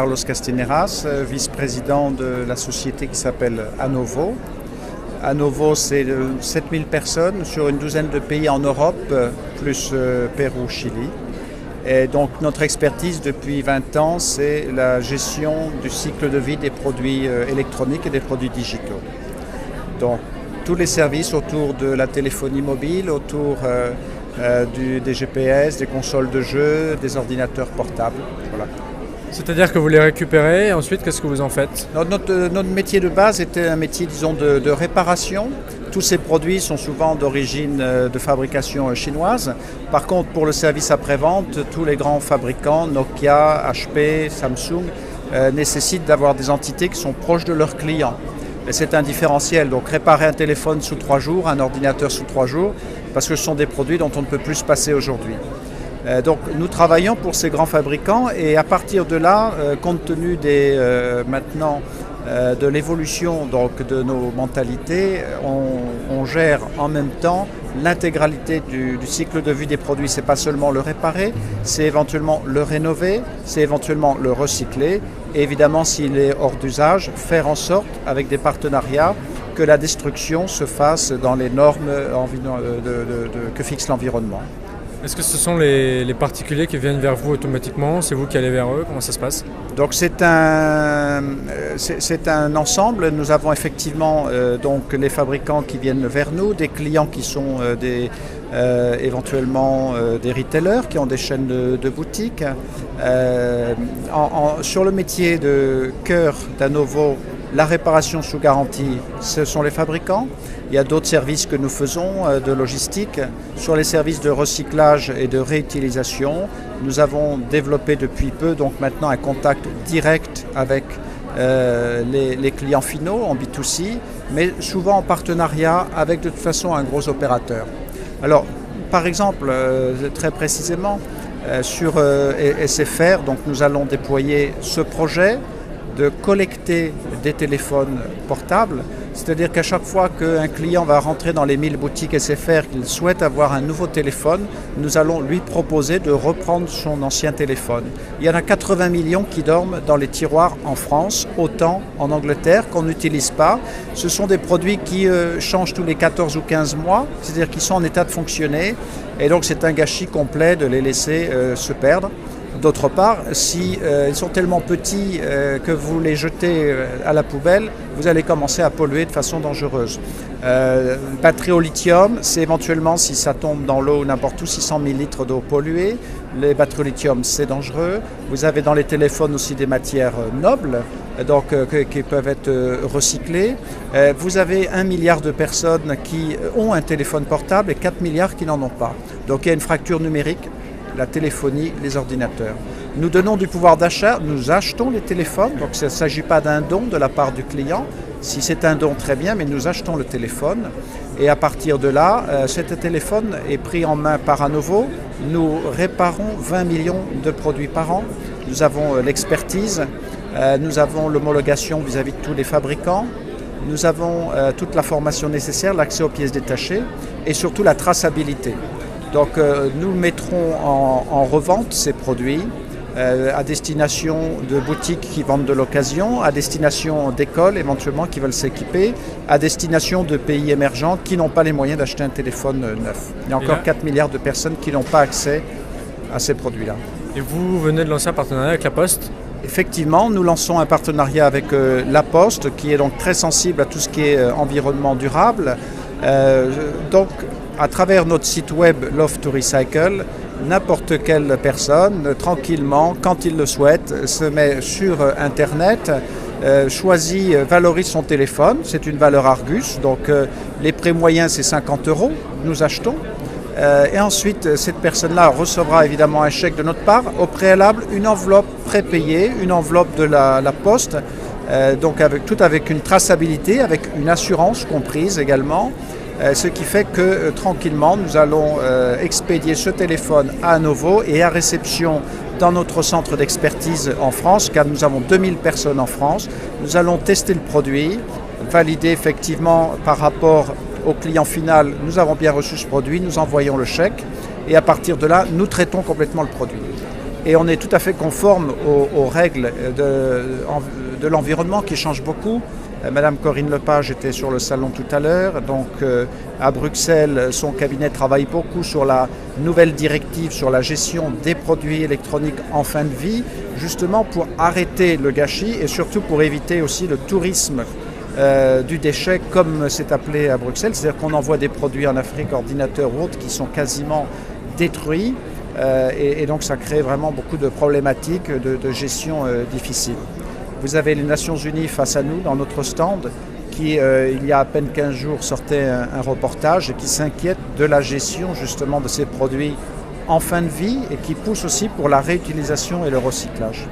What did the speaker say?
Carlos Castineras, vice-président de la société qui s'appelle Anovo. Anovo, c'est 7000 personnes sur une douzaine de pays en Europe, plus Pérou, Chili. Et donc notre expertise depuis 20 ans, c'est la gestion du cycle de vie des produits électroniques et des produits digitaux. Donc tous les services autour de la téléphonie mobile, autour des GPS, des consoles de jeux, des ordinateurs portables. Voilà. C'est-à-dire que vous les récupérez et ensuite qu'est-ce que vous en faites ? Notre métier de base était un métier, disons, de réparation. Tous ces produits sont souvent d'origine de fabrication chinoise. Par contre, pour le service après-vente, tous les grands fabricants, Nokia, HP, Samsung, nécessitent d'avoir des entités qui sont proches de leurs clients. Et c'est un différentiel. Donc réparer un téléphone sous 3 jours, un ordinateur sous 3 jours, parce que ce sont des produits dont on ne peut plus se passer aujourd'hui. Donc nous travaillons pour ces grands fabricants et à partir de là, compte tenu maintenant de l'évolution donc, de nos mentalités, on gère en même temps l'intégralité du cycle de vie des produits. Ce n'est pas seulement le réparer, c'est éventuellement le rénover, c'est éventuellement le recycler et évidemment s'il est hors d'usage, faire en sorte avec des partenariats que la destruction se fasse dans les normes que fixe l'environnement. Est-ce que ce sont les particuliers qui viennent vers vous automatiquement ? C'est vous qui allez vers eux ? Comment ça se passe ? Donc c'est un ensemble. Nous avons effectivement donc les fabricants qui viennent vers nous, des clients qui sont éventuellement des retailers qui ont des chaînes de boutiques. Sur le métier de cœur d'Anovo, la réparation sous garantie, ce sont les fabricants. Il y a d'autres services que nous faisons de logistique. Sur les services de recyclage et de réutilisation, nous avons développé depuis peu donc maintenant un contact direct avec les clients finaux en B2C, mais souvent en partenariat avec de toute façon un gros opérateur. Alors, par exemple, très précisément, sur SFR, donc nous allons déployer ce projet de collecter des téléphones portables, c'est-à-dire qu'à chaque fois qu'un client va rentrer dans les 1000 boutiques SFR, qu'il souhaite avoir un nouveau téléphone, nous allons lui proposer de reprendre son ancien téléphone. Il y en a 80 millions qui dorment dans les tiroirs en France, autant en Angleterre qu'on n'utilise pas. Ce sont des produits qui changent tous les 14 ou 15 mois, c'est-à-dire qu'ils sont en état de fonctionner, et donc c'est un gâchis complet de les laisser se perdre. D'autre part, si ils sont tellement petits que vous les jetez à la poubelle, vous allez commencer à polluer de façon dangereuse. Batterie au lithium, c'est éventuellement, si ça tombe dans l'eau ou n'importe où, 600 000 litres d'eau polluée. Les batteries au lithium, c'est dangereux. Vous avez dans les téléphones aussi des matières nobles, donc qui peuvent être recyclées. Vous avez 1 milliard de personnes qui ont un téléphone portable et 4 milliards qui n'en ont pas. Donc il y a une fracture numérique. La téléphonie, les ordinateurs. Nous donnons du pouvoir d'achat, nous achetons les téléphones, donc il ne s'agit pas d'un don de la part du client. Si c'est un don, très bien, mais nous achetons le téléphone. Et à partir de là, cet téléphone est pris en main par Anovo. Nous réparons 20 millions de produits par an. Nous avons l'expertise, nous avons l'homologation vis-à-vis de tous les fabricants. Nous avons toute la formation nécessaire, l'accès aux pièces détachées et surtout la traçabilité. Donc nous mettrons en revente ces produits à destination de boutiques qui vendent de l'occasion, à destination d'écoles éventuellement qui veulent s'équiper, à destination de pays émergents qui n'ont pas les moyens d'acheter un téléphone neuf. Il y a encore 4 milliards de personnes qui n'ont pas accès à ces produits-là. Et vous venez de lancer un partenariat avec La Poste ? Effectivement, nous lançons un partenariat avec La Poste qui est donc très sensible à tout ce qui est environnement durable. Donc, à travers notre site web Love to Recycle, n'importe quelle personne, tranquillement, quand il le souhaite, se met sur Internet, choisit, valorise son téléphone. C'est une valeur Argus, donc les prix moyens c'est 50 €, nous achetons. Et ensuite, cette personne-là recevra évidemment un chèque de notre part. Au préalable, une enveloppe prépayée, une enveloppe de la Poste, donc tout avec une traçabilité, avec une assurance comprise également. Ce qui fait que tranquillement, nous allons expédier ce téléphone à Anovo et à réception dans notre centre d'expertise en France, car nous avons 2000 personnes en France. Nous allons tester le produit, valider effectivement par rapport au client final, nous avons bien reçu ce produit, nous envoyons le chèque et à partir de là, nous traitons complètement le produit. Et on est tout à fait conforme aux règles de l'environnement qui changent beaucoup. Madame Corinne Lepage était sur le salon tout à l'heure. Donc à Bruxelles, son cabinet travaille beaucoup sur la nouvelle directive sur la gestion des produits électroniques en fin de vie, justement pour arrêter le gâchis et surtout pour éviter aussi le tourisme du déchet, comme c'est appelé à Bruxelles. C'est-à-dire qu'on envoie des produits en Afrique, ordinateurs ou autres, qui sont quasiment détruits. Et donc ça crée vraiment beaucoup de problématiques de gestion difficiles. Vous avez les Nations Unies face à nous dans notre stand qui, il y a à peine 15 jours, sortait un reportage et qui s'inquiète de la gestion justement de ces produits en fin de vie et qui pousse aussi pour la réutilisation et le recyclage.